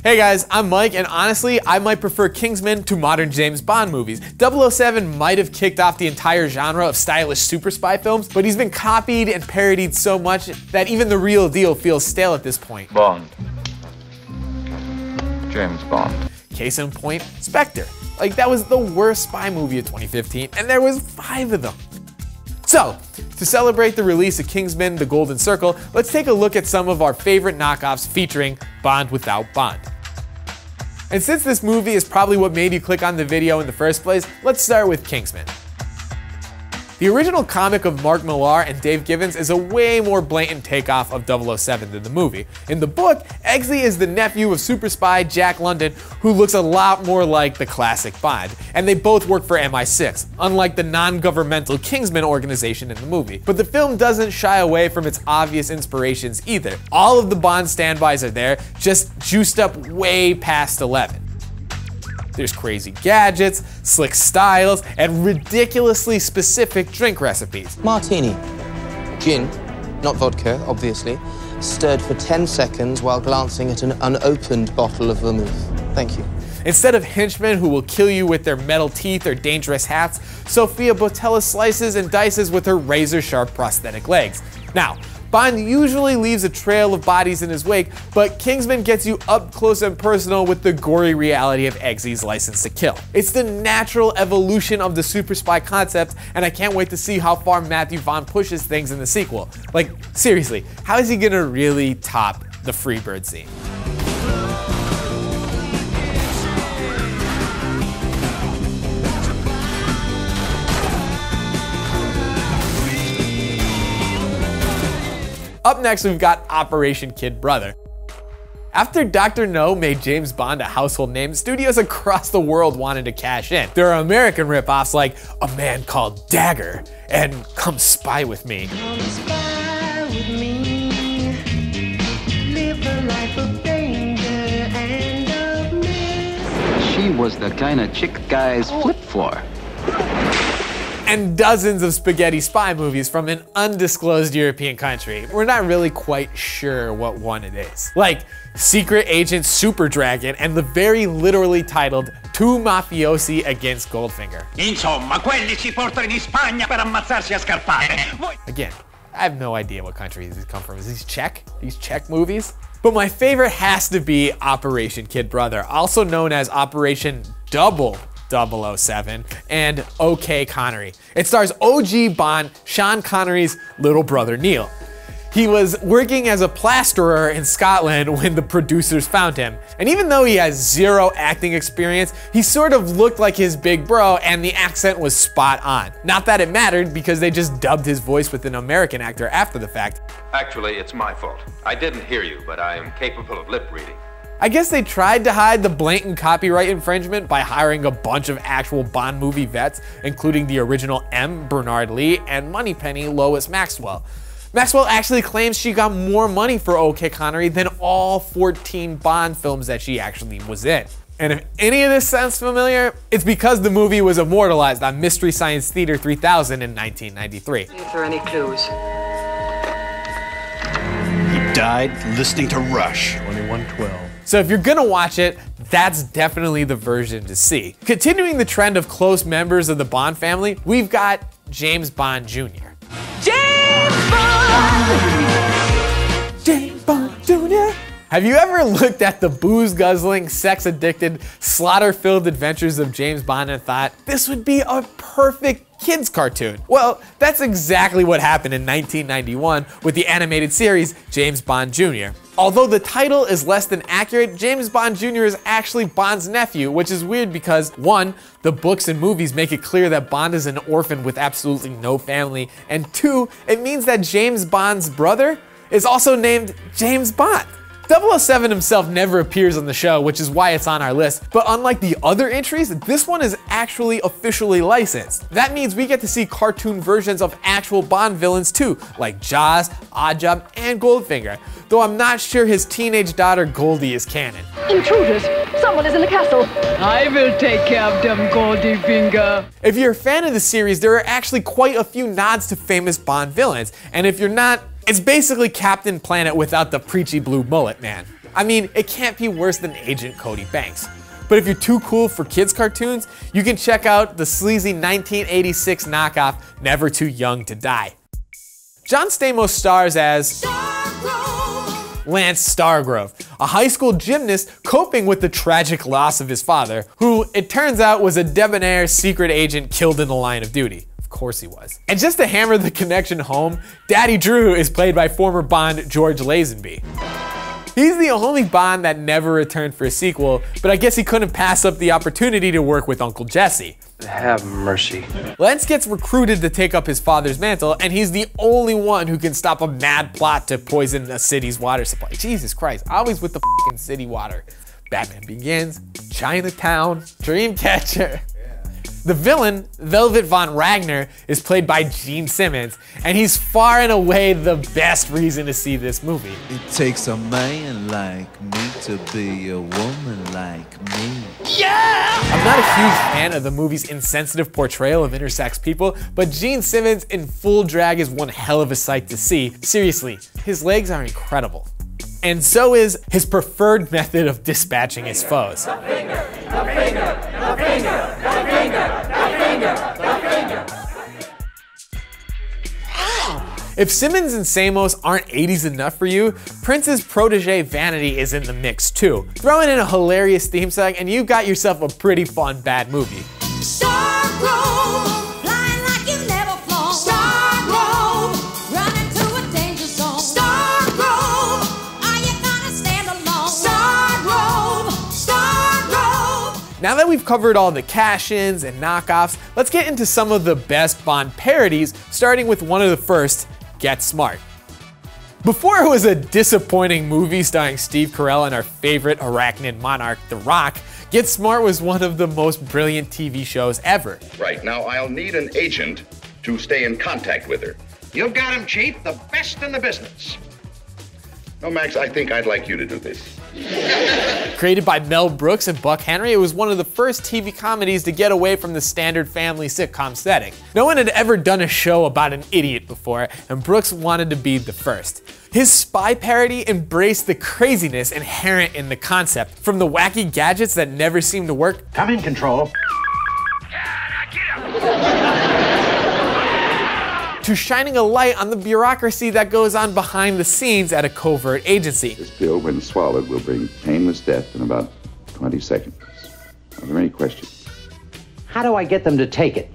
Hey guys, I'm Mike, and honestly, I might prefer Kingsman to modern James Bond movies. 007 might have kicked off the entire genre of stylish super spy films, but he's been copied and parodied so much that even the real deal feels stale at this point. Bond. James Bond. Case in point, Spectre. Like, that was the worst spy movie of 2015, and there was 5 of them. So, to celebrate the release of Kingsman: The Golden Circle, let's take a look at some of our favorite knockoffs featuring Bond without Bond. And since this movie is probably what made you click on the video in the first place, let's start with Kingsman. The original comic of Mark Millar and Dave Gibbons is a way more blatant takeoff of 007 than the movie. In the book, Eggsy is the nephew of super spy Jack London, who looks a lot more like the classic Bond, and they both work for MI6, unlike the non-governmental Kingsman organization in the movie. But the film doesn't shy away from its obvious inspirations either. All of the Bond standbys are there, just juiced up way past 11. There's crazy gadgets, slick styles, and ridiculously specific drink recipes. Martini. Gin, not vodka, obviously, stirred for 10 seconds while glancing at an unopened bottle of vermouth. Thank you. Instead of henchmen who will kill you with their metal teeth or dangerous hats, Sophia Boutella slices and dices with her razor-sharp prosthetic legs. Now, Bond usually leaves a trail of bodies in his wake, but Kingsman gets you up close and personal with the gory reality of Eggsy's license to kill. It's the natural evolution of the super spy concept, and I can't wait to see how far Matthew Vaughn pushes things in the sequel. Like, seriously, how is he gonna really top the Freebird scene? Up next, we've got Operation Kid Brother. After Dr. No made James Bond a household name, studios across the world wanted to cash in. There are American ripoffs like A Man Called Dagger and Come Spy With Me. Come spy with me. Live a life of danger and of myth. She was the kind of chick guys flip for. And dozens of spaghetti spy movies from an undisclosed European country. We're not really quite sure what one it is. Like Secret Agent Super Dragon and the very literally titled Two Mafiosi Against Goldfinger. Insomma, quelli si portano in Spagna per ammazzarsi a scarpate. Again, I have no idea what country these come from. Is these Czech? These Czech movies? But my favorite has to be Operation Kid Brother, also known as Operation Double 007 and OK Connery. It stars OG Bond, Sean Connery's little brother Neil. He was working as a plasterer in Scotland when the producers found him. And even though he has 0 acting experience, he sort of looked like his big bro and the accent was spot on. Not that it mattered because they just dubbed his voice with an American actor after the fact. Actually, it's my fault. I didn't hear you, but I am capable of lip reading. I guess they tried to hide the blatant copyright infringement by hiring a bunch of actual Bond movie vets, including the original M, Bernard Lee, and Moneypenny, Lois Maxwell. Maxwell actually claims she got more money for OK Connery than all 14 Bond films that she actually was in. And if any of this sounds familiar, it's because the movie was immortalized on Mystery Science Theater 3000 in 1993. If there are any clues. He died listening to Rush. 2112. So if you're gonna watch it, that's definitely the version to see. Continuing the trend of close members of the Bond family, we've got James Bond Jr. James Bond! James Bond Jr. Have you ever looked at the booze-guzzling, sex-addicted, slaughter-filled adventures of James Bond and thought, this would be a perfect kids cartoon? Well, that's exactly what happened in 1991 with the animated series James Bond Jr. Although the title is less than accurate, James Bond Jr. is actually Bond's nephew, which is weird because 1, the books and movies make it clear that Bond is an orphan with absolutely no family, and 2, it means that James Bond's brother is also named James Bond. 007 himself never appears on the show, which is why it's on our list, but unlike the other entries, this one is actually officially licensed. That means we get to see cartoon versions of actual Bond villains too, like Jaws, Oddjob, and Goldfinger, though I'm not sure his teenage daughter Goldie is canon. Intruders! Someone is in the castle! I will take care of them, Goldfinger. If you're a fan of the series, there are actually quite a few nods to famous Bond villains, and if you're not, it's basically Captain Planet without the preachy blue mullet man. I mean, it can't be worse than Agent Cody Banks. But if you're too cool for kids' cartoons, you can check out the sleazy 1986 knockoff, Never Too Young to Die. John Stamos stars as Lance Stargrove, a high school gymnast coping with the tragic loss of his father, who, it turns out, was a debonair secret agent killed in the line of duty. Of course he was. And just to hammer the connection home, Daddy Drew is played by former Bond George Lazenby. He's the only Bond that never returned for a sequel, but I guess he couldn't pass up the opportunity to work with Uncle Jesse. Have mercy. Lance gets recruited to take up his father's mantle, and he's the only one who can stop a mad plot to poison a city's water supply. Jesus Christ, always with the fucking city water. Batman Begins, Chinatown, Dreamcatcher. The villain, Velvet Von Ragnar, is played by Gene Simmons, and he's far and away the best reason to see this movie. It takes a man like me to be a woman like me. Yeah! I'm not a huge fan of the movie's insensitive portrayal of intersex people, but Gene Simmons in full drag is one hell of a sight to see. Seriously, his legs are incredible. And so is his preferred method of dispatching his foes. The finger, the finger, the finger, the finger, the finger, the finger. If Simmons and Stamos aren't 80s enough for you, Prince's protege Vanity is in the mix too. Throw in a hilarious theme song and you've got yourself a pretty fun bad movie. Now that we've covered all the cash-ins and knockoffs, let's get into some of the best Bond parodies, starting with one of the first, Get Smart. Before it was a disappointing movie starring Steve Carell and our favorite arachnid monarch, The Rock, Get Smart was one of the most brilliant TV shows ever. Right, now I'll need an agent to stay in contact with her. You've got him, Chief, the best in the business. No, Max, I think I'd like you to do this. Created by Mel Brooks and Buck Henry, it was one of the first TV comedies to get away from the standard family sitcom setting. No one had ever done a show about an idiot before, and Brooks wanted to be the first. His spy parody embraced the craziness inherent in the concept, from the wacky gadgets that never seemed to work. Come in, Control. To shining a light on the bureaucracy that goes on behind the scenes at a covert agency. This pill, when swallowed, will bring painless death in about 20 seconds. Are there any questions? How do I get them to take it?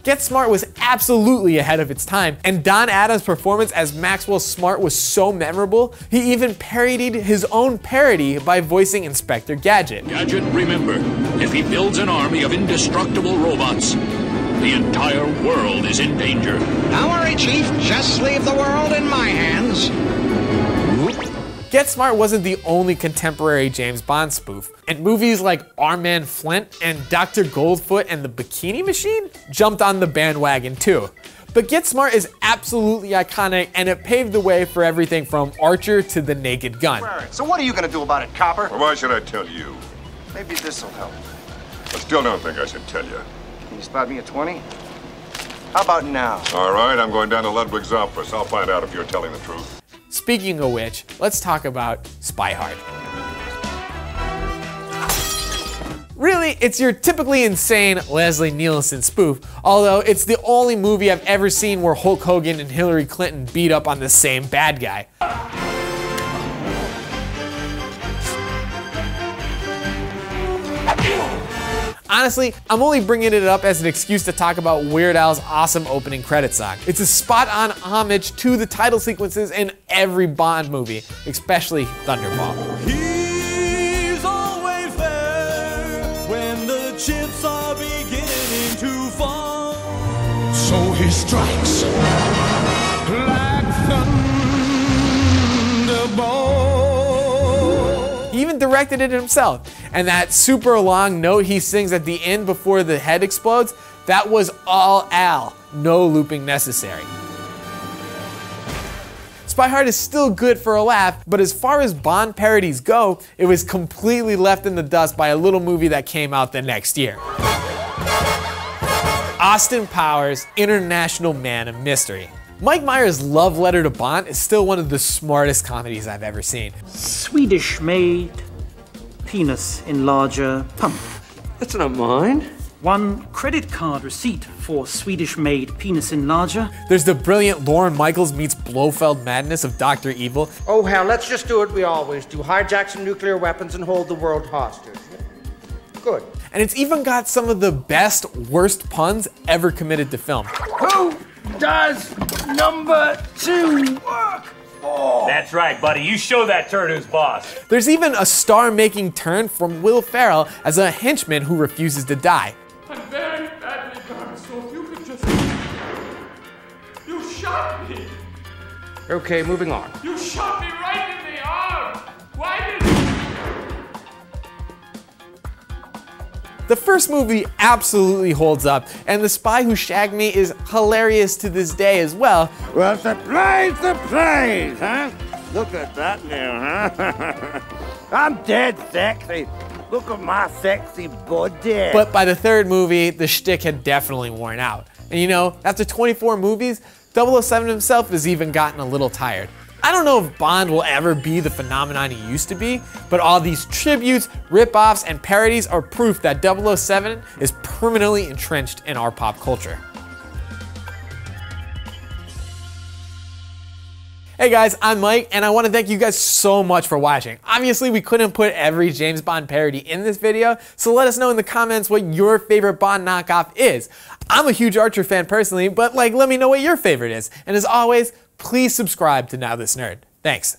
Get Smart was absolutely ahead of its time, and Don Adams' performance as Maxwell Smart was so memorable, he even parodied his own parody by voicing Inspector Gadget. Gadget, remember, if he builds an army of indestructible robots, the entire world is in danger. Don't worry, Chief. Just leave the world in my hands. Get Smart wasn't the only contemporary James Bond spoof, and movies like Our Man Flint and Dr. Goldfoot and the Bikini Machine jumped on the bandwagon too. But Get Smart is absolutely iconic, and it paved the way for everything from Archer to the Naked Gun. So what are you gonna do about it, Copper? Well, why should I tell you? Maybe this'll help. I still don't think I should tell you. Can you spot me a 20? How about now? All right, I'm going down to Ludwig's office. I'll find out if you're telling the truth. Speaking of which, let's talk about Spy Hard. Really, it's your typically insane Leslie Nielsen spoof, although it's the only movie I've ever seen where Hulk Hogan and Hillary Clinton beat up on the same bad guy. Honestly, I'm only bringing it up as an excuse to talk about Weird Al's awesome opening credits song. It's a spot-on homage to the title sequences in every Bond movie, especially Thunderball. He's always there when the chips are beginning to fall. So he strikes like thunderbolt. He even directed it himself. And that super long note he sings at the end before the head explodes, that was all Al, no looping necessary. Spy Hard is still good for a laugh, but as far as Bond parodies go, it was completely left in the dust by a little movie that came out the next year. Austin Powers, International Man of Mystery. Mike Myers' love letter to Bond is still one of the smartest comedies I've ever seen. Swedish-made penis enlarger pump. That's not mine. 1 credit card receipt for Swedish-made penis enlarger. There's the brilliant Lorne Michaels meets Blofeld madness of Dr. Evil. Oh hell, let's just do what we always do. Hijack some nuclear weapons and hold the world hostage. Good. And it's even got some of the best, worst puns ever committed to film. Who does number 2 work? Oh. That's right, buddy. You show that turd who's boss. There's even a star-making turn from Will Ferrell as a henchman who refuses to die. I'm very badly burned, so if you could just... You shot me! Okay, moving on. You shot me right in the arm! Why did... The first movie absolutely holds up, and The Spy Who Shagged Me is hilarious to this day as well. Well, surprise, huh? Look at that now, huh? I'm dead sexy. Look at my sexy body. But by the third movie, the shtick had definitely worn out. And you know, after 24 movies, 007 himself has even gotten a little tired. I don't know if Bond will ever be the phenomenon he used to be, but all these tributes, rip-offs, and parodies are proof that 007 is permanently entrenched in our pop culture. Hey guys, I'm Mike, and I want to thank you guys so much for watching. Obviously, we couldn't put every James Bond parody in this video, so let us know in the comments what your favorite Bond knockoff is. I'm a huge Archer fan personally, but let me know what your favorite is. And as always, please subscribe to Now This Nerd. Thanks.